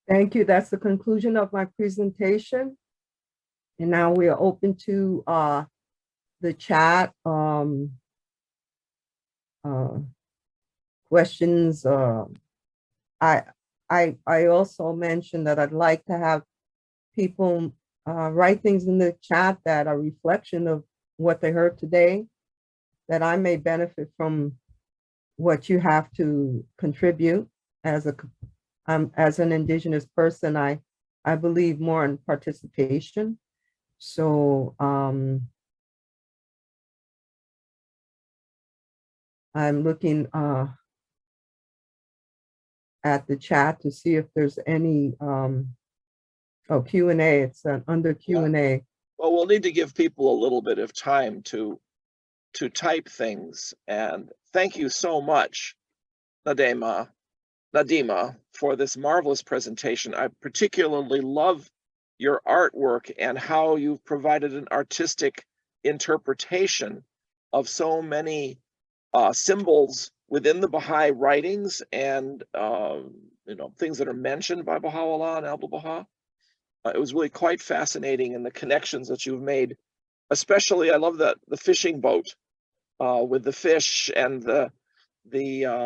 Thank you. That's the conclusion of my presentation. And now we are open to the chat questions. I also mentioned that I'd like to have people write things in the chat that are a reflection of what they heard today, that I may benefit from what you have to contribute. As an Indigenous person, I believe more in participation. So I'm looking at the chat to see if there's any Q&A. It's under Q&A. Yeah. Well, we'll need to give people a little bit of time to type things. And thank you so much, Nadema, for this marvelous presentation. I particularly love your artwork and how you've provided an artistic interpretation of so many symbols within the Baha'i writings and things that are mentioned by Baha'u'lláh and Abdu'l-Baha. It was really quite fascinating, and the connections that you've made. Especially, I love the fishing boat with the fish and the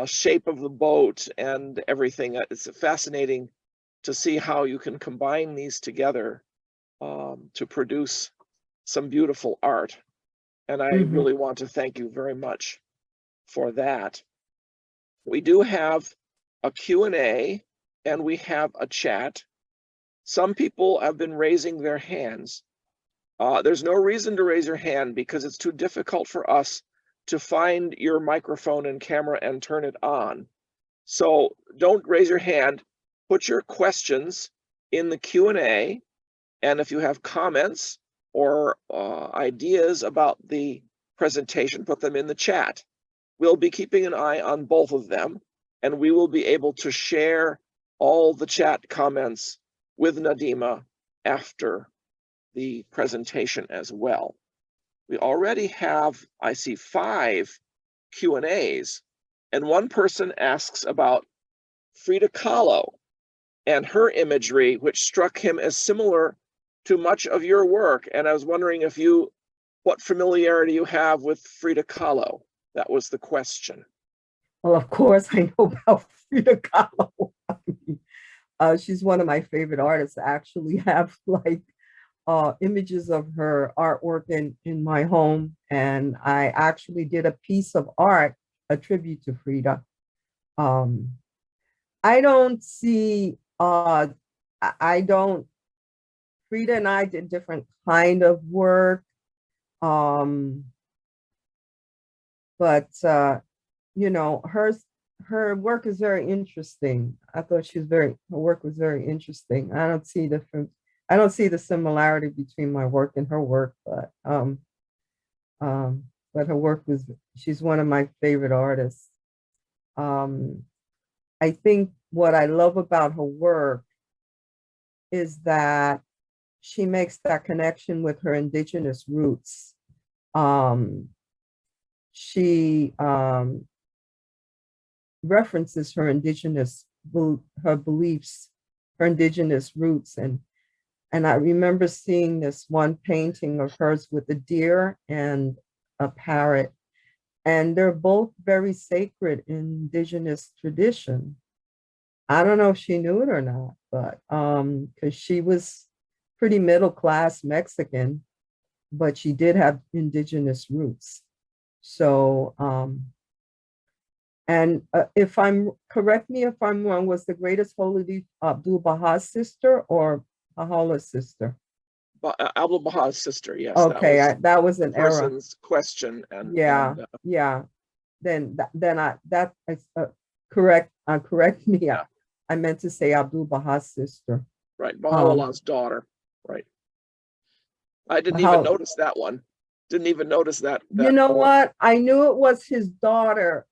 shape of the boat and everything. It's fascinating to see how you can combine these together to produce some beautiful art. And I really want to thank you very much for that. We do have a Q&A and we have a chat. Some people have been raising their hands. There's no reason to raise your hand because it's too difficult for us to find your microphone and camera and turn it on. So don't raise your hand. Put your questions in the Q&A, and if you have comments or ideas about the presentation, put them in the chat. We'll be keeping an eye on both of them, and we will be able to share all the chat comments with Nadema after the presentation as well. We already have, I see, 5 Q&As, and one person asks about Frida Kahlo and her imagery, which struck him as similar to much of your work. And I was wondering what familiarity you have with Frida Kahlo. That was the question. Well, of course, I know about Frida Kahlo. She's one of my favorite artists. I actually have images of her artwork in my home. And I actually did a piece of art, a tribute to Frida. Frida and I did different kind of work. But her work is very interesting. I thought her work was very interesting. I don't see the similarity between my work and her work, but her work she's one of my favorite artists. I think what I love about her work is that she makes that connection with her indigenous roots. She references her beliefs, her indigenous roots. And I remember seeing this one painting of hers with a deer and a parrot. And they're both very sacred in indigenous tradition. I don't know if she knew it or not, but because she was pretty middle-class Mexican, but she did have indigenous roots. So, correct me if I'm wrong, was the greatest holy Abdu'l-Baha's sister or Baha'u'llah's sister? Abdu'l-Baha's sister, yes. Okay, that was an error. Person's question. And yeah. Then correct me. Yeah. I meant to say Abdu'l-Baha's sister. Right, Baha'u'llah's daughter. Right. I didn't even notice that one. Didn't even notice that. You know what? I knew it was his daughter.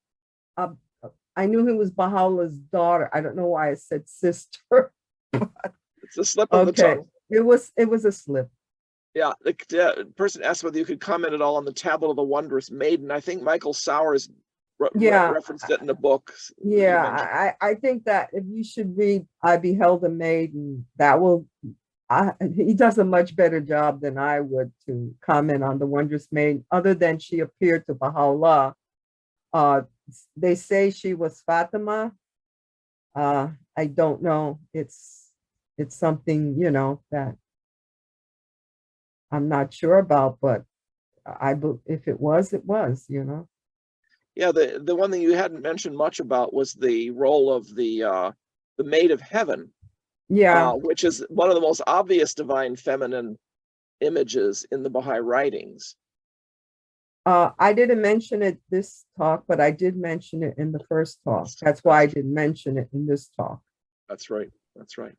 I knew he was Baha'u'llah's daughter. I don't know why I said sister. It's a slip of the tongue. It was a slip. Yeah, the person asked whether you could comment at all on the Tablet of the Wondrous Maiden. I think Michael Sowers Yeah, referenced it in the book. yeah. I think that if you should read I Beheld a Maiden, that will, he does a much better job than I would to comment on the wondrous maiden, other than she appeared to Bahá'u'lláh. They say she was Fatima. I don't know. It's something, that I'm not sure about, but if it was, it was, Yeah, the one thing you hadn't mentioned much about was the role of the Maid of Heaven, Yeah. which is one of the most obvious divine feminine images in the Baha'i writings. I didn't mention it this talk, but I did mention it in the first talk. That's why I didn't mention it in this talk. That's right. That's right.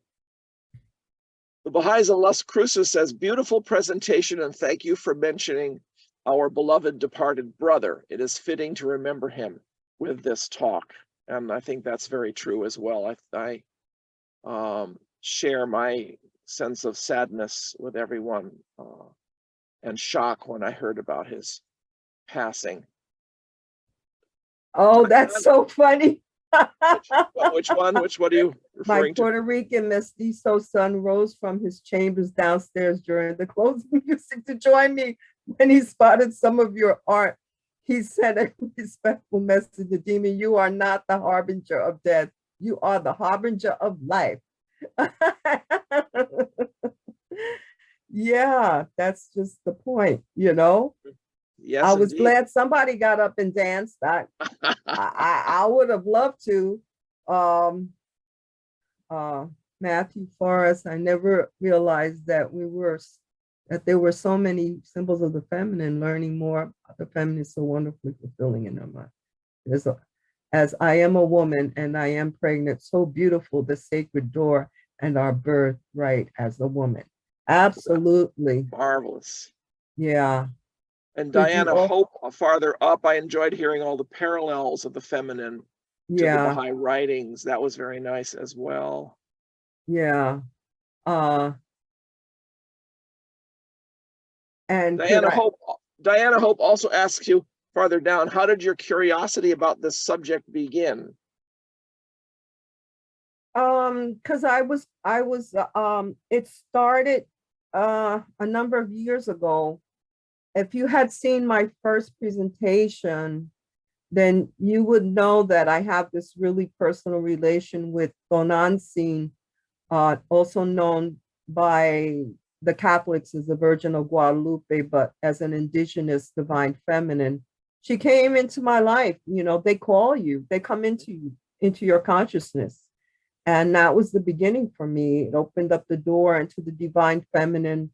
The Baha'is Las Cruces says, beautiful presentation, and thank you for mentioning our beloved departed brother. It is fitting to remember him with this talk. And I think that's very true as well. I share my sense of sadness with everyone and shock when I heard about his passing. Oh, that's so funny. Which one? Which one are you referring to? My Puerto Rican mestizo son rose from his chambers downstairs during the closing music to join me when he spotted some of your art. He sent a respectful message to Nadema, you are not the harbinger of death. You are the harbinger of life. Yeah, that's just the point, Yes, I was indeed. glad somebody got up and danced. I would have loved to. Matthew Forrest, I never realized that there were so many symbols of the feminine. Learning more about the feminine is so wonderfully fulfilling in our mind. As I am a woman and I am pregnant, so beautiful the sacred door and our birth right as a woman. Absolutely. Marvelous. Yeah. And Diana Hope, farther up, I enjoyed hearing all the parallels of the feminine to the Baha'i writings. That was very nice as well. Yeah. And Diana Hope also asks you farther down, how did your curiosity about this subject begin? Because it started a number of years ago. If you had seen my first presentation, then you would know that I have this really personal relation with Gonansin, also known by the Catholics as the Virgin of Guadalupe, but as an indigenous divine feminine. She came into my life. They call you, they come into your consciousness. And that was the beginning for me. It opened up the door into the divine feminine.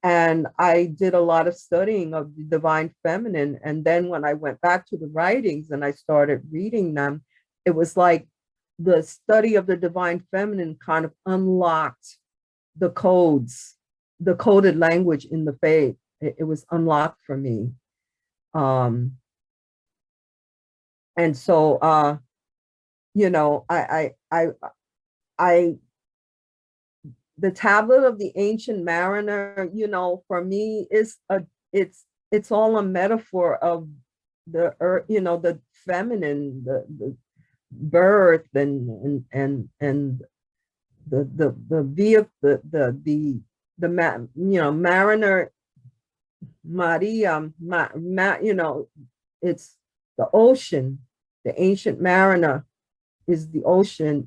And I did a lot of studying of the divine feminine. And then when I went back to the writings and I started reading them, it was like the study of the divine feminine kind of unlocked the codes, the coded language in the faith. It was unlocked for me. And so, the tablet of the ancient mariner, for me it's all a metaphor of the earth, the feminine, the birth and the vehicle, mariner Maria, it's the ocean, the ancient mariner is the ocean,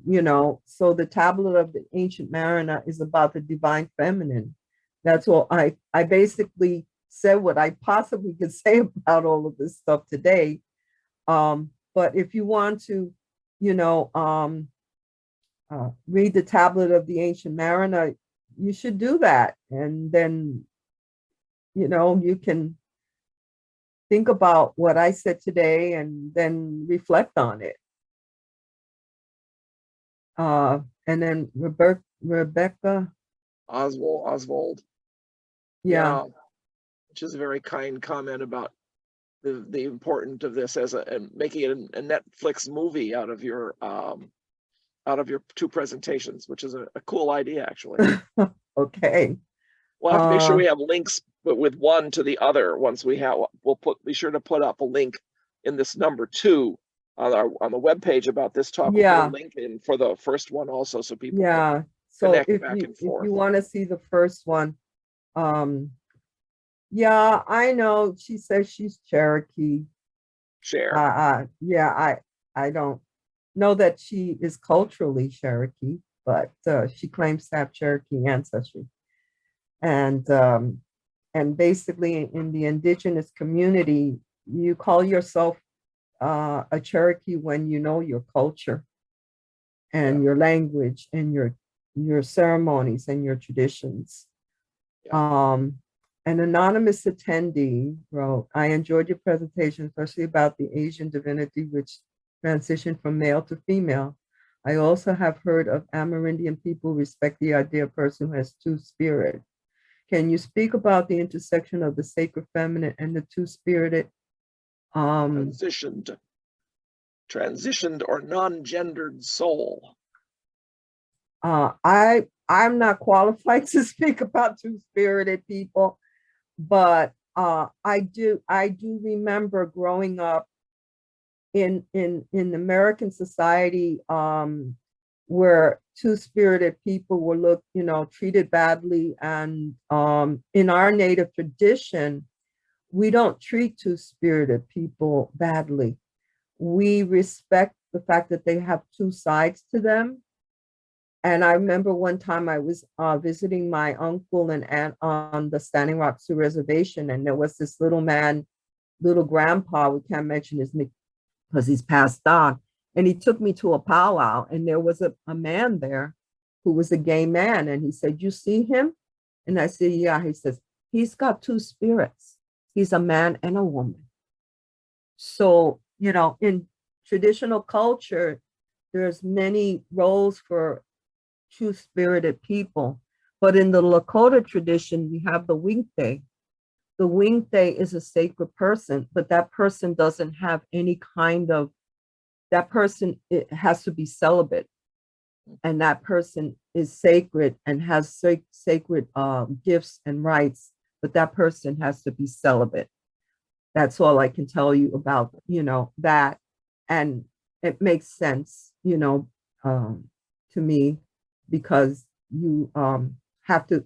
so the tablet of the ancient mariner is about the divine feminine. That's all. I basically said what I possibly could say about all of this stuff today. But if you want to, read the tablet of the ancient mariner, you should do that. And then, you can think about what I said today and then reflect on it. And then Rebecca Oswald. Yeah. Which is a very kind comment about the importance of this as making it a Netflix movie out of your two presentations, which is a cool idea, actually. Okay. We'll have to make sure we have links, but with one to the other. Once we have, we'll be sure to put up a link in this #2 on the webpage about this talk. We'll put a link in for the first one also, so people can so connect back and forth. if you want to see the first one, yeah, I know she says she's Cherokee. Share. Yeah, I don't know that she is culturally Cherokee, but she claims to have Cherokee ancestry. And basically in the indigenous community, you call yourself a Cherokee when you know your culture and your language and your ceremonies and your traditions. An anonymous attendee wrote, I enjoyed your presentation, especially about the Asian divinity, which transitioned from male to female. I also have heard of Amerindian people respect the idea of a person who has two spirits. Can you speak about the intersection of the sacred feminine and the two-spirited? Transitioned or non-gendered soul. I'm not qualified to speak about two-spirited people, but I do remember growing up in American society, where two-spirited people were treated badly. And in our native tradition, we don't treat two-spirited people badly. We respect the fact that they have two sides to them. And I remember one time I was visiting my uncle and aunt on the Standing Rock Sioux Reservation, and there was this little man, little grandpa, we can't mention his name because he's passed on. And he took me to a powwow, and there was a man there who was a gay man. And he said, you see him? And I said, yeah. He says, he's got two spirits. He's a man and a woman. So, in traditional culture, there's many roles for two-spirited people. But in the Lakota tradition, we have the Winkte. The Winkte is a sacred person, but that person doesn't have any kind of, that person, it has to be celibate. And that person is sacred and has sacred gifts and rights, but that person has to be celibate. That's all I can tell you about, that. And it makes sense, to me, because you have to,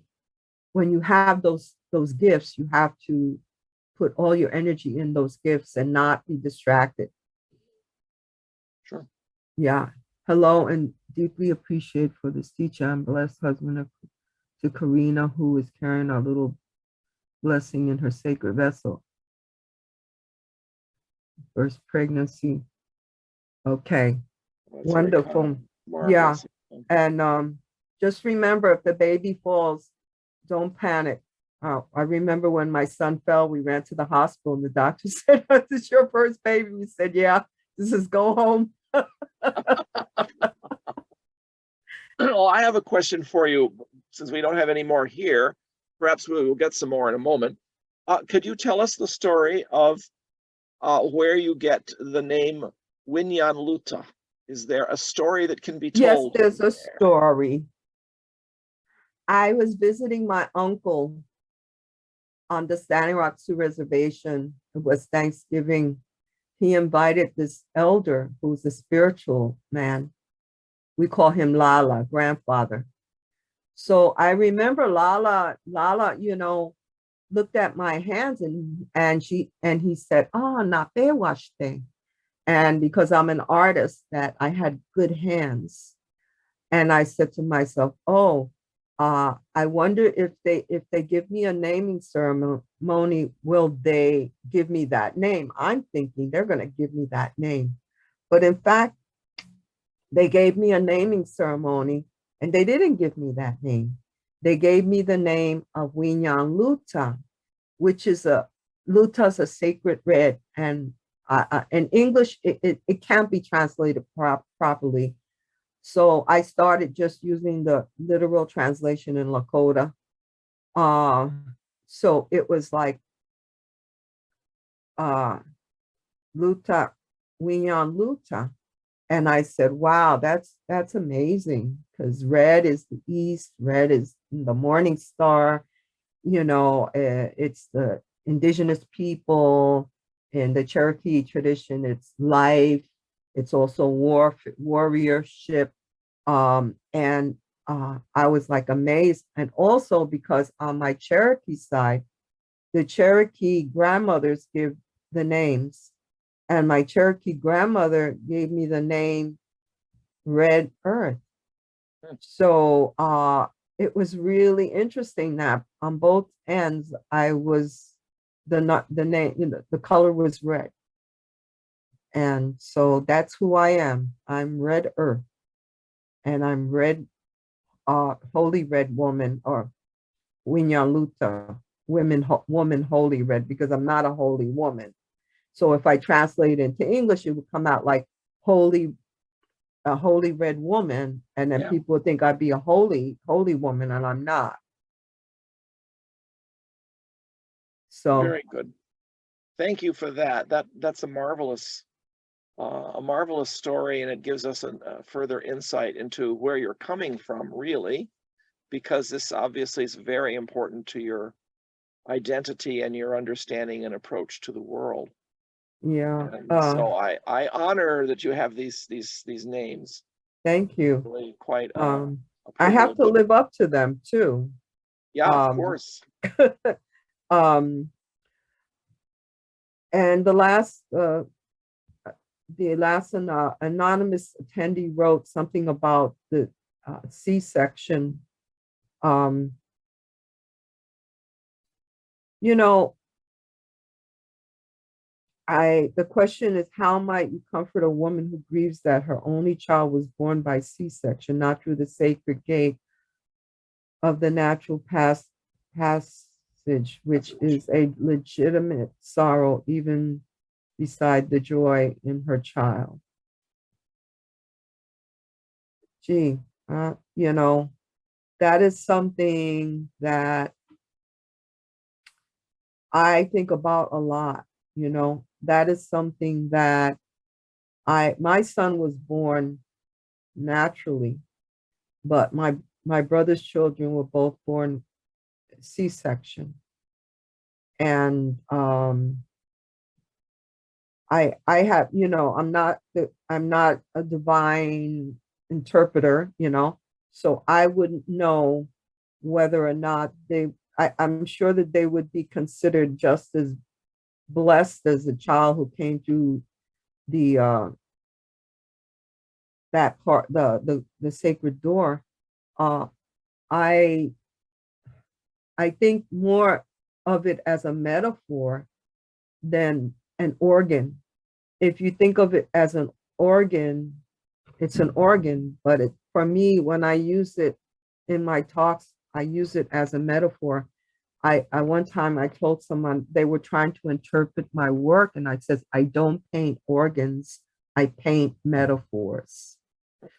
when you have those gifts, you have to put all your energy in those gifts and not be distracted. Sure. Yeah. Hello, and deeply appreciate for this teacher and blessed husband to Karina, who is carrying our little blessing in her sacred vessel. First pregnancy. Okay. That's wonderful. Yeah. And just remember, if the baby falls, don't panic. I remember when my son fell, we ran to the hospital and the doctor said, this is your first baby. We said, yeah, this is go home. Well, I have a question for you, since we don't have any more here. Perhaps we will get some more in a moment. Could you tell us the story of where you get the name Winyan Luta? Is there a story that can be told? Yes, there's a story. I was visiting my uncle on the Standing Rock Sioux Reservation. It was Thanksgiving. He invited this elder who's a spiritual man. We call him Lala, grandfather. So I remember Lala, looked at my hands and he said, oh, na pewashte. And because I'm an artist, that I had good hands. And I said to myself, oh, I wonder if they give me a naming ceremony, will they give me that name? I'm thinking they're going to give me that name. But in fact, they gave me a naming ceremony and they didn't give me that name. They gave me the name of Winyan Luta, which is Luta's a sacred red. And in English, it can't be translated properly. So I started just using the literal translation in Lakota. So it was like Luta, Winyan Luta. And I said, wow, that's amazing, because red is the east, red is the morning star, it's the indigenous people, in the Cherokee tradition, it's life. It's also warriorship. And I was like amazed. And also because on my Cherokee side, the Cherokee grandmothers give the names. And my Cherokee grandmother gave me the name Red Earth. So it was really interesting that on both ends, I was the name, the color was red. And so that's who I am. I'm Red Earth. And I'm Holy Red Woman, or Winyan Luta, woman holy red, because I'm not a holy woman. So if I translate into English, it would come out like a holy red woman, and then people would think I'd be a holy woman, and I'm not. So very good. Thank you for that. That's a marvelous story, and it gives us a further insight into where you're coming from, really, because this obviously is very important to your identity and your understanding and approach to the world. Yeah. And so I honor that you have these names. Thank you. Really quite I have to live up to them too. Yeah, of course. And the last anonymous attendee wrote something about the C-section. You know, the question is, how might you comfort a woman who grieves that her only child was born by C-section, not through the sacred gate of the natural passage, which is a legitimate sorrow, even beside the joy in her child? Gee, you know, that is something that I think about a lot. You know, that is something that my son was born naturally, but my brother's children were both born C-section. And I have, you know, I'm not a divine interpreter, you know, so I wouldn't know whether or not I'm sure that they would be considered just as blessed as a child who came through the that part, the sacred door. I think more of it as a metaphor than an organ. If you think of it as an organ, it's an organ, but for me, when I use it in my talks, I use it as a metaphor. I one time I told someone, they were trying to interpret my work, and I said, I don't paint organs, I paint metaphors.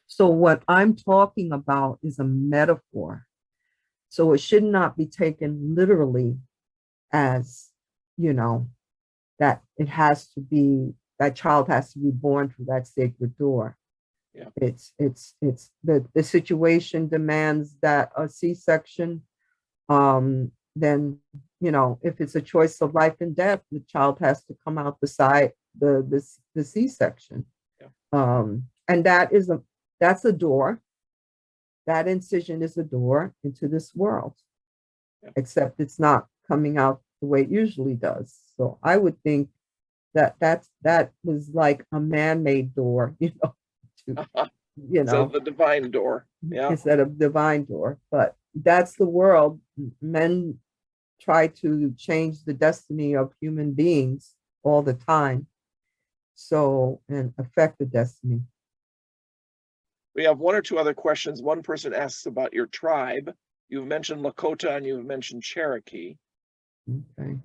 So what I'm talking about is a metaphor. So it should not be taken literally as, you know, that that child has to be born through that sacred door. Yeah. It's the situation demands that a C-section. Then, you know, if it's a choice of life and death, the child has to come out the side, the C-section. Yeah. And that's a door. That incision is a door into this world. Yeah. Except it's not coming out the way it usually does. So I would think that was like a man-made door, you know, so the divine door, yeah, instead of divine door. But that's the world. Men try to change the destiny of human beings all the time, so, and affect the destiny. We have one or two other questions. One person asks about your tribe. You've mentioned Lakota and you've mentioned Cherokee. Okay.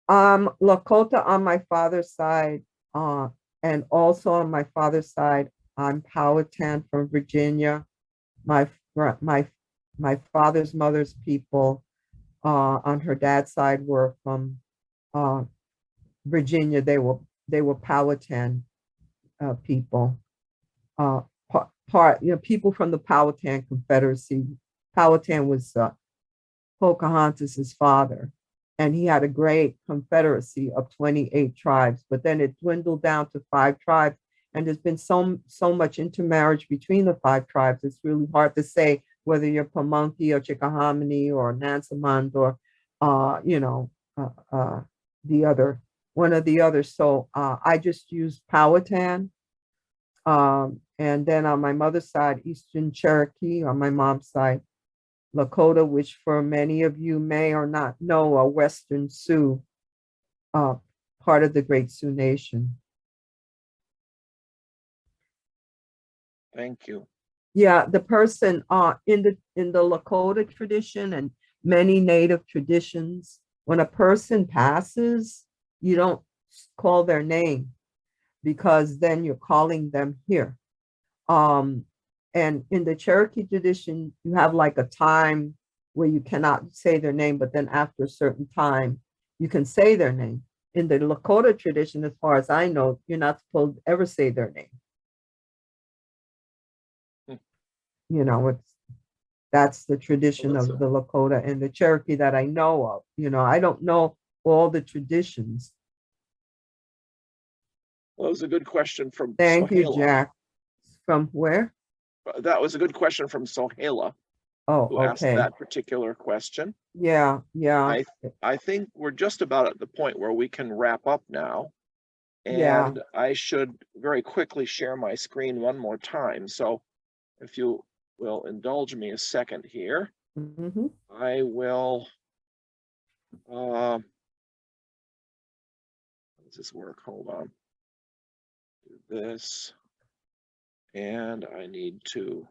Lakota on my father's side, and also on my father's side, I'm Powhatan from Virginia. My father's mother's people, on her dad's side, were from Virginia. They were Powhatan people. People from the Powhatan Confederacy. Powhatan was Pocahontas's father. and he had a great confederacy of 28 tribes, but then it dwindled down to 5 tribes. And there's been so much intermarriage between the 5 tribes. It's really hard to say whether you're Pamunkey or Chickahominy or Nansemond or, the other, one of the others. So I just use Powhatan. And then on my mother's side, Eastern Cherokee, on my mom's side, Lakota, which for many of you may or not know, are Western Sioux, part of the Great Sioux Nation. Thank you. Yeah, the person in the Lakota tradition and many Native traditions, when a person passes, you don't call their name because then you're calling them here. And in the Cherokee tradition, you have like a time where you cannot say their name, but then after a certain time, you can say their name. In the Lakota tradition, as far as I know, you're not supposed to ever say their name. That's the tradition of the Lakota and the Cherokee that I know of. I don't know all the traditions. Well, that was a good question from Thank you, Sohaila. Jack. From where? That was a good question from Sohaila, who asked that particular question. Yeah. I think we're just about at the point where we can wrap up now. And yeah. I should very quickly share my screen one more time. So if you will indulge me a second here, I will, how does this work? Hold on. Do this. And I need to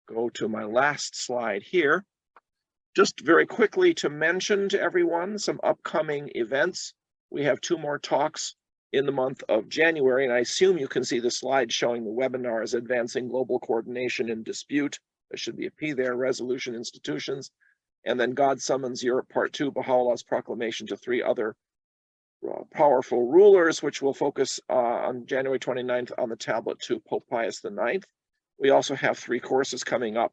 go to my last slide here. Just very quickly to mention to everyone some upcoming events. We have 2 more talks in the month of January, and I assume you can see the slide showing the webinars, Advancing Global Coordination in Dispute. There should be a P there, Resolution Institutions. And then God Summons Europe Part 2, Bahá'u'lláh's Proclamation to 3 other powerful rulers, which will focus on January 29th on the tablet to Pope Pius IX. We also have 3 courses coming up,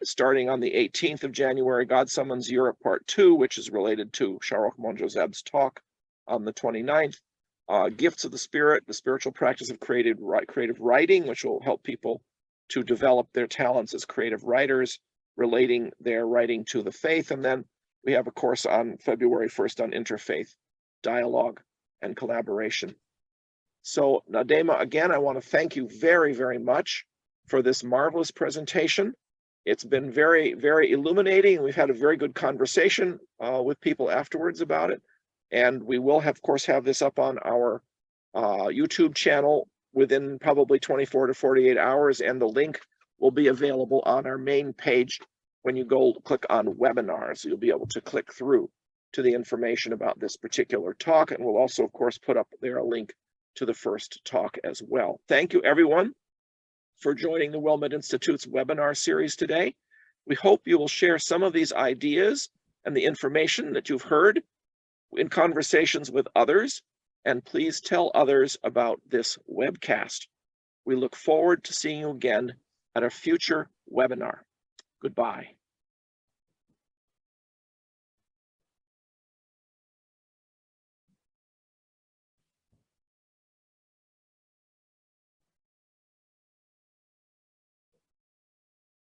starting on the 18th of January, God Summons Europe Part 2, which is related to Sharok Monjozeb's talk on the 29th. Gifts of the Spirit, the spiritual practice of creative writing, which will help people to develop their talents as creative writers, relating their writing to the faith. And then we have a course on February 1st on interfaith dialogue and collaboration. So Nadema, again, I want to thank you very, very much for this marvelous presentation. It's been very, very illuminating. We've had a very good conversation with people afterwards about it. And we will, of course, have this up on our YouTube channel within probably 24 to 48 hours. And the link will be available on our main page when you go click on webinars. You'll be able to click through to the information about this particular talk. And we'll also, of course, put up there a link to the first talk as well. Thank you, everyone, for joining the Wilmette Institute's webinar series today. We hope you will share some of these ideas and the information that you've heard in conversations with others, and please tell others about this webcast. We look forward to seeing you again at a future webinar. Goodbye.